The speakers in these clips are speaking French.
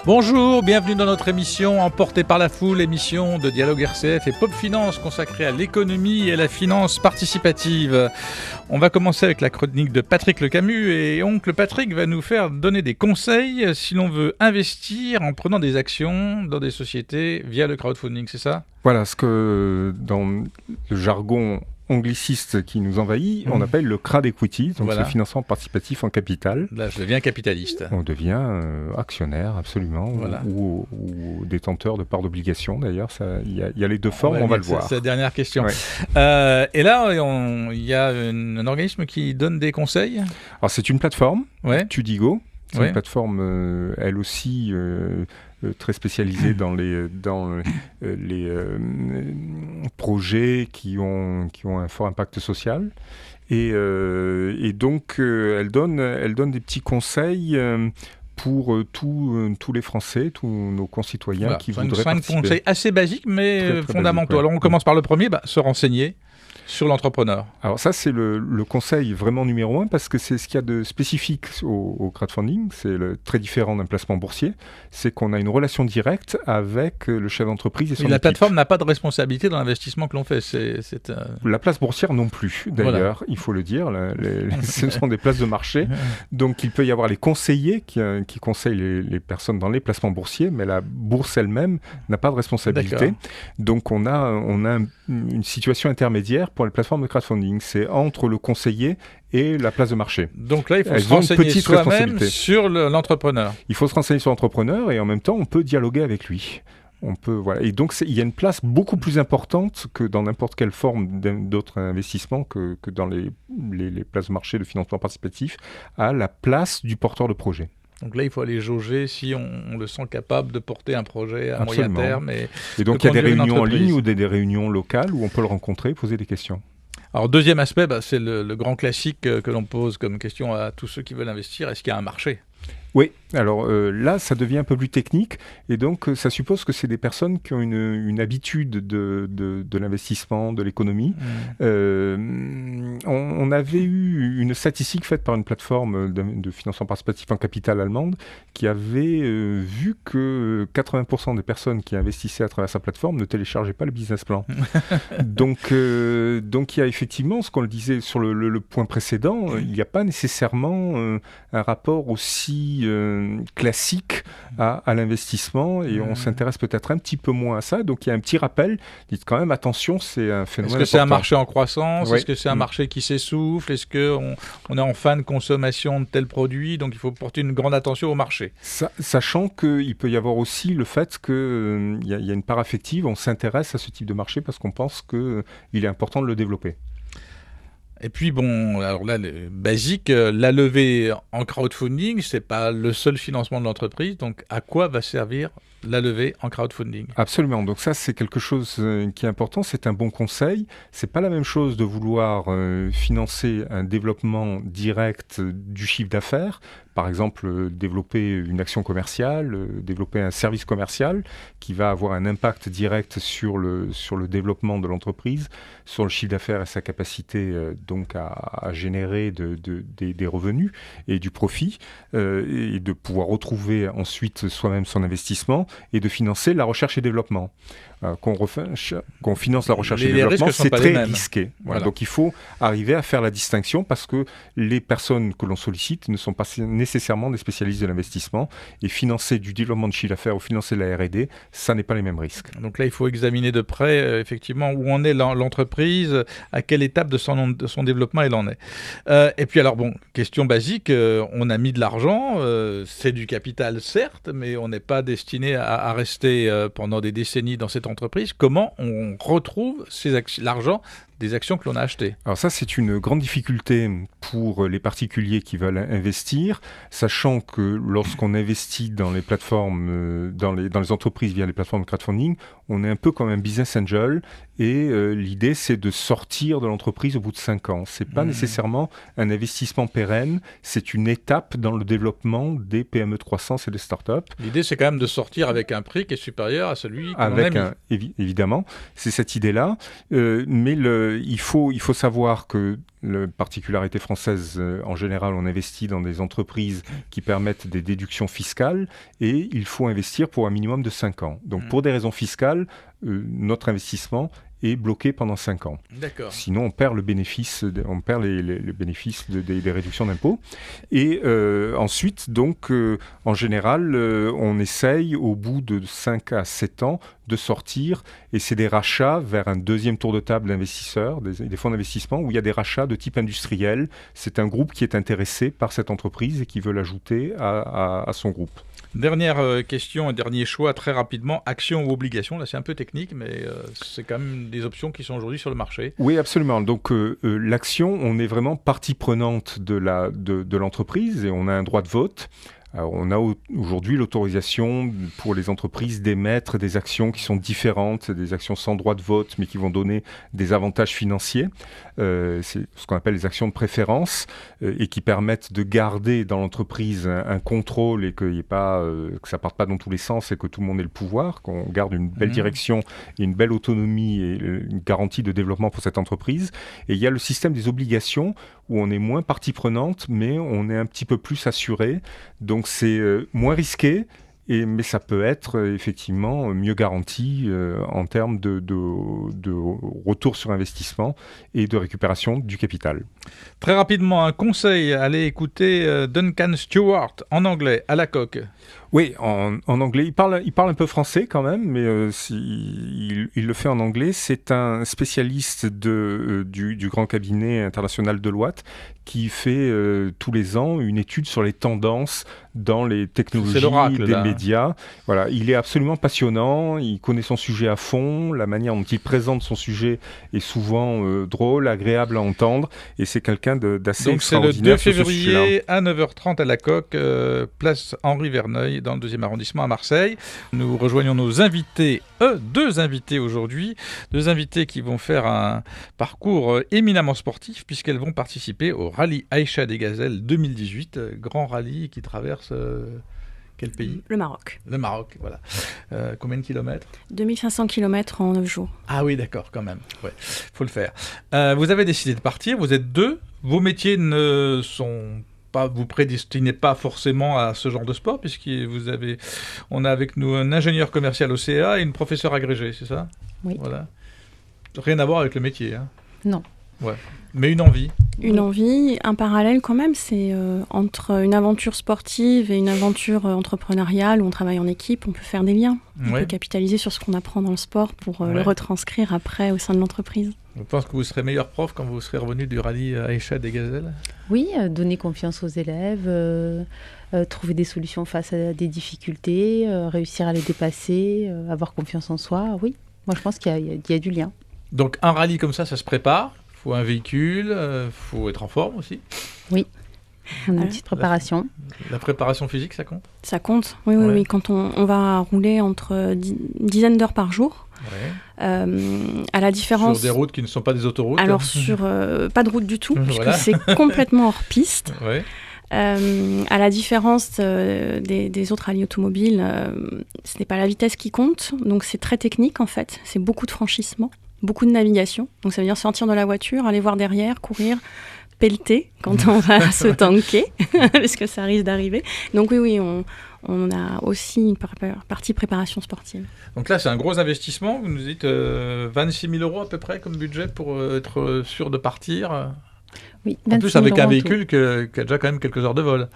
Bonjour, bienvenue dans notre émission Emporté par la foule, émission de Dialogue RCF et Pop Finance consacrée à l'économie et à la finance participative. On va commencer avec la chronique de Patrick Le Camus et oncle Patrick va nous faire donner des conseils si l'on veut investir en prenant des actions dans des sociétés via le crowdfunding, c'est ça ? Voilà, ce que dans le jargon angliciste qui nous envahit, on appelle le crowd equity, donc Voilà. le financement participatif en capital. Là, je deviens capitaliste. On devient actionnaire, absolument, Voilà. ou détenteur de parts d'obligations, d'ailleurs. Il y a les deux formes, on va le voir. C'est la dernière question. Ouais. Et là, il y a un organisme qui donne des conseils. Alors, c'est une plateforme, Ouais. Tudigo. C'est Ouais. une plateforme, elle aussi, très spécialisée dans les projets qui ont un fort impact social. Et donc, elle donne des petits conseils pour tous les Français, tous nos concitoyens qui voudraient participer. 5 conseils assez basiques, mais Très, très fondamentaux. basiques, ouais. Alors, on commence par le premier, se renseigner sur l'entrepreneur. Alors ça, c'est le conseil vraiment numéro 1 parce que c'est ce qu'il y a de spécifique au crowdfunding. C'est très différent d'un placement boursier. C'est qu'on a une relation directe avec le chef d'entreprise et son Et la équipe. plateforme n'a pas de responsabilité dans l'investissement que l'on fait. La place boursière non plus, d'ailleurs, il faut le dire. Ce sont des places de marché. Donc il peut y avoir les conseillers qui conseillent les personnes dans les placements boursiers, mais la bourse elle-même n'a pas de responsabilité. D'accord. Donc on a une situation intermédiaire pour les plateformes de crowdfunding. C'est entre le conseiller et la place de marché. Donc là, il faut Elles se ont une renseigner petite soi-même responsabilité. sur l'entrepreneur. Il faut se renseigner sur l'entrepreneur et en même temps, on peut dialoguer avec lui. Voilà. Et donc, il y a une place beaucoup plus importante que dans n'importe quelle forme d'autres investissements que dans les places de marché de financement participatif à la place du porteur de projet. Donc là, il faut aller jauger si on le sent capable de porter un projet à Absolument. moyen terme. Et donc, de il y a des conduire une réunions en entreprise. ligne ou des réunions locales où on peut le rencontrer et poser des questions. Alors, deuxième aspect, c'est le grand classique que l'on pose comme question à tous ceux qui veulent investir. Est-ce qu'il y a un marché ? Oui, alors là, ça devient un peu plus technique et donc ça suppose que c'est des personnes qui ont une habitude de l'investissement, de l'économie. On avait eu une statistique faite par une plateforme de financement participatif en capital allemande qui avait vu que 80% des personnes qui investissaient à travers sa plateforme ne téléchargeaient pas le business plan. Donc il y a effectivement, ce qu'on le disait sur le point précédent, il n'y a pas nécessairement un rapport aussi classique à l'investissement et on s'intéresse peut-être un petit peu moins à ça. Donc il y a un petit rappel, dites quand même attention, c'est un phénomène Est-ce que c'est un important. marché en croissance ? Ouais. Est-ce que c'est un marché qui s'essouffle ? Est-ce qu'on est en fin de consommation de tels produits ? Donc il faut porter une grande attention au marché. Sachant qu'il peut y avoir aussi le fait qu'il y a une part affective, on s'intéresse à ce type de marché parce qu'on pense qu'il est important de le développer. Et puis alors là, le basique, la levée en crowdfunding, c'est pas le seul financement de l'entreprise. Donc à quoi va servir la levée en crowdfunding ? Absolument. Donc ça, c'est quelque chose qui est important. C'est un bon conseil. C'est pas la même chose de vouloir financer un développement direct du chiffre d'affaires. Par exemple, développer une action commerciale, développer un service commercial qui va avoir un impact direct sur le développement de l'entreprise, sur le chiffre d'affaires et sa capacité donc à générer des revenus et du profit, et de pouvoir retrouver ensuite soi-même son investissement et de financer la recherche et développement. Qu'on finance la recherche et Les développement, risques sont c'est pas les très mêmes. risqué. Voilà. Donc il faut arriver à faire la distinction parce que les personnes que l'on sollicite ne sont pas nécessairement des spécialistes de l'investissement et financer du développement de chiffre d'affaires ou financer la R&D, ça n'est pas les mêmes risques. Donc là, il faut examiner de près, effectivement, où en est l'entreprise, à quelle étape de son développement elle en est. Et puis alors, question basique, on a mis de l'argent, c'est du capital certes, mais on n'est pas destiné à rester pendant des décennies dans cette entreprise. Comment on retrouve l'argent des actions que l'on a achetées? Alors ça, c'est une grande difficulté pour les particuliers qui veulent investir, sachant que lorsqu'on investit dans les plateformes, dans les entreprises via les plateformes de crowdfunding, on est un peu comme un business angel et l'idée, c'est de sortir de l'entreprise au bout de 5 ans. C'est pas nécessairement un investissement pérenne, c'est une étape dans le développement des PME de croissance et des startups. L'idée, c'est quand même de sortir avec un prix qui est supérieur à celui que l'on a mis. Évidemment, c'est cette idée-là, mais il faut savoir que La particularité française, en général, on investit dans des entreprises qui permettent des déductions fiscales et il faut investir pour un minimum de 5 ans. Donc pour des raisons fiscales, notre investissement est bloqué pendant 5 ans. D'accord. Sinon, on perd le bénéfice, on perd les bénéfices des réductions d'impôts. Et ensuite, donc, en général, on essaye, au bout de 5 à 7 ans, de sortir. Et c'est des rachats vers un deuxième tour de table d'investisseurs, des fonds d'investissement, où il y a des rachats de type industriel. C'est un groupe qui est intéressé par cette entreprise et qui veut l'ajouter à son groupe. Dernière question, un dernier choix très rapidement, action ou obligation. Là, c'est un peu technique, mais c'est quand même des options qui sont aujourd'hui sur le marché. Oui, absolument. Donc, l'action, on est vraiment partie prenante de l'entreprise et on a un droit de vote. Alors, on a aujourd'hui l'autorisation pour les entreprises d'émettre des actions qui sont différentes, des actions sans droit de vote, mais qui vont donner des avantages financiers. C'est ce qu'on appelle les actions de préférence et qui permettent de garder dans l'entreprise un contrôle et que ça parte pas dans tous les sens et que tout le monde ait le pouvoir, qu'on garde une belle direction et une belle autonomie et une garantie de développement pour cette entreprise. Et il y a le système des obligations où on est moins partie prenante, mais on est un petit peu plus assuré. Donc c'est moins risqué, mais ça peut être effectivement mieux garanti en termes de retour sur investissement et de récupération du capital. Très rapidement, un conseil, allez écouter Duncan Stewart en anglais, à la coque. Oui, en anglais. Il parle un peu français quand même, mais il le fait en anglais. C'est un spécialiste du grand cabinet international Deloitte qui fait tous les ans une étude sur les tendances dans les technologies des médias. Voilà, il est absolument passionnant, il connaît son sujet à fond, la manière dont il présente son sujet est souvent drôle, agréable à entendre, et c'est quelqu'un d'assez extraordinaire. Donc c'est le 2 février à 9h30 à la coque, place Henri Verneuil, dans le 2e arrondissement à Marseille. Nous rejoignons nos invités, deux invités aujourd'hui, deux invités qui vont faire un parcours éminemment sportif puisqu'elles vont participer au rallye Aïcha des Gazelles 2018, grand rallye qui traverse quel pays ? Le Maroc. Le Maroc, voilà. Combien de kilomètres ? 2500 km en 9 jours. Ah oui, d'accord, quand même. Ouais, faut le faire. Vous avez décidé de partir, vous êtes deux. Vos métiers ne sont pas, vous prédestinez pas forcément à ce genre de sport, on a avec nous un ingénieur commercial au CA et une professeure agrégée, c'est ça ? Oui. Voilà. Rien à voir avec le métier, hein ? Non. Ouais. Mais une envie. Une envie, un parallèle quand même, c'est entre une aventure sportive et une aventure entrepreneuriale où on travaille en équipe, on peut faire des liens. On peut capitaliser sur ce qu'on apprend dans le sport pour le retranscrire après au sein de l'entreprise. Vous pensez que vous serez meilleur prof quand vous serez revenu du rallye Aïcha des Gazelles ? Oui, donner confiance aux élèves, trouver des solutions face à des difficultés, réussir à les dépasser, avoir confiance en soi, oui. Moi, je pense qu'il y a du lien. Donc, un rallye comme ça se prépare ? Il faut un véhicule, il faut être en forme aussi. Oui, on a une petite préparation. La préparation physique, ça compte ? Ça compte, oui. Quand on va rouler entre une dizaine d'heures par jour, à la différence... Sur des routes qui ne sont pas des autoroutes ? Alors, pas de route du tout, puisque c'est complètement hors piste. Ouais. À la différence des autres rallyes automobiles, ce n'est pas la vitesse qui compte, donc c'est très technique en fait, c'est beaucoup de franchissement. Beaucoup de navigation, donc ça veut dire sortir de la voiture, aller voir derrière, courir, pelleter quand on va se tanker, parce que ça risque d'arriver. Donc oui, on a aussi une partie préparation sportive. Donc là, c'est un gros investissement. Vous nous dites 26 000 € à peu près comme budget pour être sûr de partir. Oui, en plus, avec un véhicule qui a déjà quand même quelques heures de vol.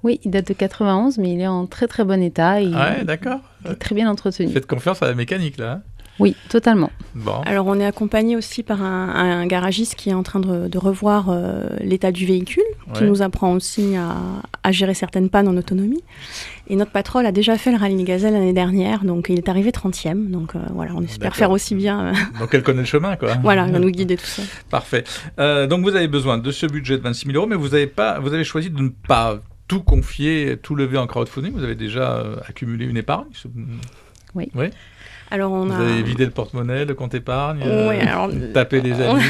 Oui, il date de 91, mais il est en très très bon état. D'accord. Il est très bien entretenu. Faites confiance à la mécanique, là. Hein ? Oui, totalement. Bon. Alors, on est accompagné aussi par un garagiste qui est en train de revoir l'état du véhicule, qui nous apprend aussi à gérer certaines pannes en autonomie. Et notre patron a déjà fait le rallye Gazelle l'année dernière, donc il est arrivé 30e. Donc voilà, on espère faire aussi bien. Donc elle connaît le chemin, quoi. Voilà, elle va nous guider tout ça. Parfait. Donc vous avez besoin de ce budget de 26 000 €, mais vous avez choisi de ne pas tout confier, tout lever en crowdfunding. Vous avez déjà accumulé une épargne. Oui. Alors vous avez vidé le porte-monnaie, le compte épargne, tapé les amis.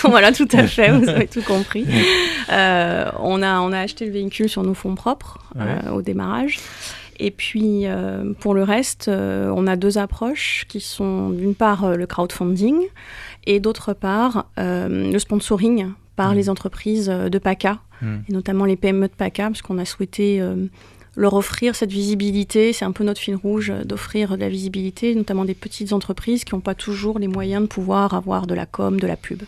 Voilà, tout à fait, vous avez tout compris. On a acheté le véhicule sur nos fonds propres au démarrage. Et puis, pour le reste, on a 2 approches qui sont d'une part le crowdfunding et d'autre part le sponsoring par les entreprises de PACA, et notamment les PME de PACA, parce qu'on a souhaité leur offrir cette visibilité. C'est un peu notre fil rouge d'offrir de la visibilité, notamment des petites entreprises qui n'ont pas toujours les moyens de pouvoir avoir de la com, de la pub.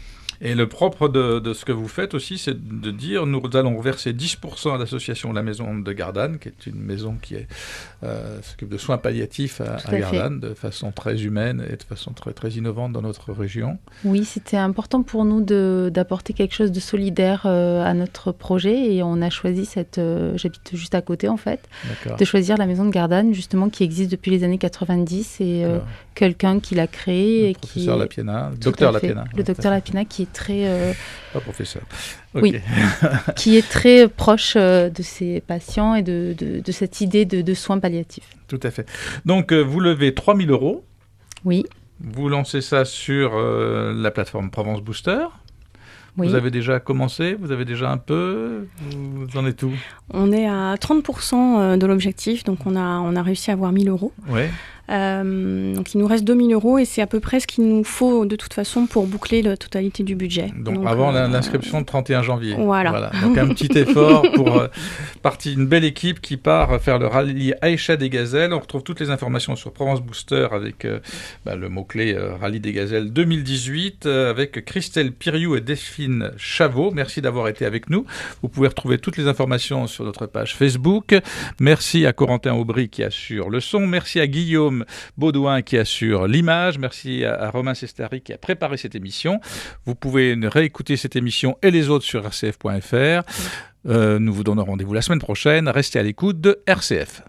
Et le propre de ce que vous faites aussi, c'est de dire nous allons verser 10% à l'association La Maison de Gardanne, qui est une maison qui s'occupe de soins palliatifs à Gardanne, de façon très humaine et de façon très, très innovante dans notre région. Oui, c'était important pour nous d'apporter quelque chose de solidaire à notre projet, et on a choisi j'habite juste à côté en fait, de choisir La Maison de Gardanne, justement, qui existe depuis les années 90, et quelqu'un qui l'a créé. Le professeur Lapiena, le docteur Lapiena. Le docteur Lapiena qui est très... Pas professeur. Okay. Oui, qui est très proche de ses patients et de cette idée de soins palliatifs. Tout à fait. Donc, vous levez 3 000 €. Oui. Vous lancez ça sur la plateforme Provence Booster. Oui. Vous avez déjà commencé? Vous avez déjà un peu? Vous en êtes où? On est à 30% de l'objectif, donc on a réussi à avoir 1 000 €. Oui. Donc il nous reste 2 000 € et c'est à peu près ce qu'il nous faut de toute façon pour boucler la totalité du budget. Donc avant l'inscription de 31 janvier. Voilà. Donc un petit effort pour une belle équipe qui part faire le rallye Aïcha des Gazelles. On retrouve toutes les informations sur Provence Booster avec le mot-clé Rallye des Gazelles 2018 avec Christelle Piriou et Delphine Chavot. Merci d'avoir été avec nous. Vous pouvez retrouver toutes les informations sur notre page Facebook. Merci à Corentin Aubry qui assure le son. Merci à Guillaume Baudouin qui assure l'image. Merci à Romain Sestari qui a préparé cette émission. Vous pouvez réécouter cette émission et les autres sur rcf.fr. Nous vous donnons rendez-vous la semaine prochaine. Restez à l'écoute de RCF.